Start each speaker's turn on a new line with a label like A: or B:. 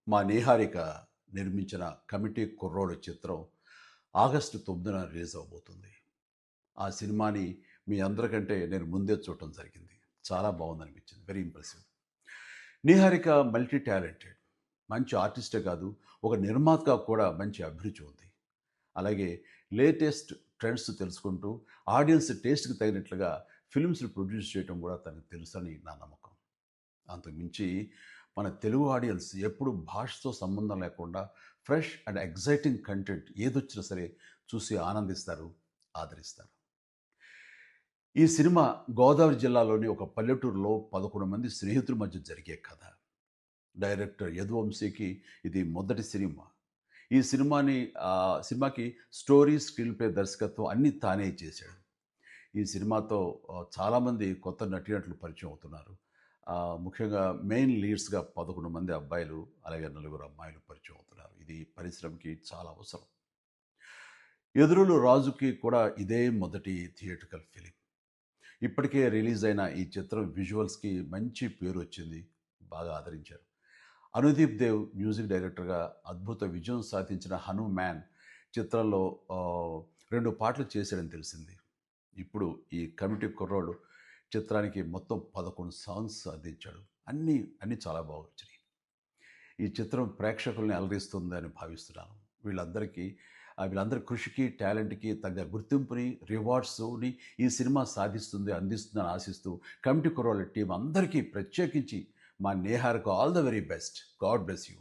A: మా నీహారిక నిర్మించిన కమిటీ కుర్రోడు చిత్రం ఆగస్టు 9న రిలీజ్ అవబోతుంది. ఆ సినిమాని మీ అందరికంటే నేను ముందే చూడటం జరిగింది. చాలా బాగుందనిపించింది. Very impressive. Niharika multi talented. మంచి ఆర్టిస్టే కాదు, ఒక నిర్మాతగా కూడా మంచి అభిరుచి ఉంది. అలాగే లేటెస్ట్ ట్రెండ్స్ తెలుసుకుంటూ ఆడియన్స్ టేస్ట్‌కి తగినట్లుగా ఫిల్మ్స్‌ని ప్రొడ్యూస్ చేయటం కూడా తనకు తెలుసని నా నమ్మకం. అంతకుమించి మన తెలుగు ఆడియన్స్ ఎప్పుడు భాషతో సంబంధం లేకుండా ఫ్రెష్ అండ్ ఎగ్జైటింగ్ కంటెంట్ ఏదొచ్చినా సరే చూసి ఆనందిస్తారు, ఆదరిస్తారు. ఈ సినిమా గోదావరి జిల్లాలోని ఒక పల్లెటూరులో 11 మంది స్నేహితుల మధ్య జరిగే కథ. డైరెక్టర్ యదువంశీకి ఇది మొదటి సినిమా. ఈ సినిమాకి స్టోరీ, స్క్రీన్ ప్లే, దర్శకత్వం అన్నీ తానే చేశాడు. ఈ సినిమాతో చాలామంది కొత్త నటీనటులు పరిచయం అవుతున్నారు. ముఖ్యంగా మెయిన్ లీడ్స్‌గా 11 మంది అబ్బాయిలు, అలాగే నలుగురు అమ్మాయిలు పరిచయం అవుతున్నారు. ఇది పరిశ్రమకి చాలా అవసరం. 'ఎదురులు రాజు'కి కూడా ఇదే మొదటి థియేట్రికల్ ఫిలిం. ఇప్పటికే రిలీజ్ అయిన ఈ చిత్రం విజువల్స్‌కి మంచి పేరొచ్చింది. బాగా ఆదరించారు. అనుదీప్ దేవ్ మ్యూజిక్ డైరెక్టర్‌గా అద్భుత విజయం సాధించిన 'హనుమాన్' చిత్రంలో 2 పాటలు చేశాడని తెలిసింది. ఇప్పుడు ఈ కమిటీ కుర్రోడు చిత్రానికి మొత్తం 11 సాంగ్స్ అందించాడు. అన్నీ చాలా బాగా వచ్చినాయి. ఈ చిత్రం ప్రేక్షకుల్ని అలరిస్తుందని భావిస్తున్నాను. వీళ్ళందరి కృషికి, టాలెంట్‌కి తగ్గ గుర్తింపుని, రివార్డ్స్‌ని ఈ సినిమా సాధిస్తుంది, అందిస్తుందని ఆశిస్తూ కమిటీ కుర్రోళ్ళ టీమ్ అందరికీ ప్రత్యేకించి మా నేహార్‌కు all the very best. God bless you.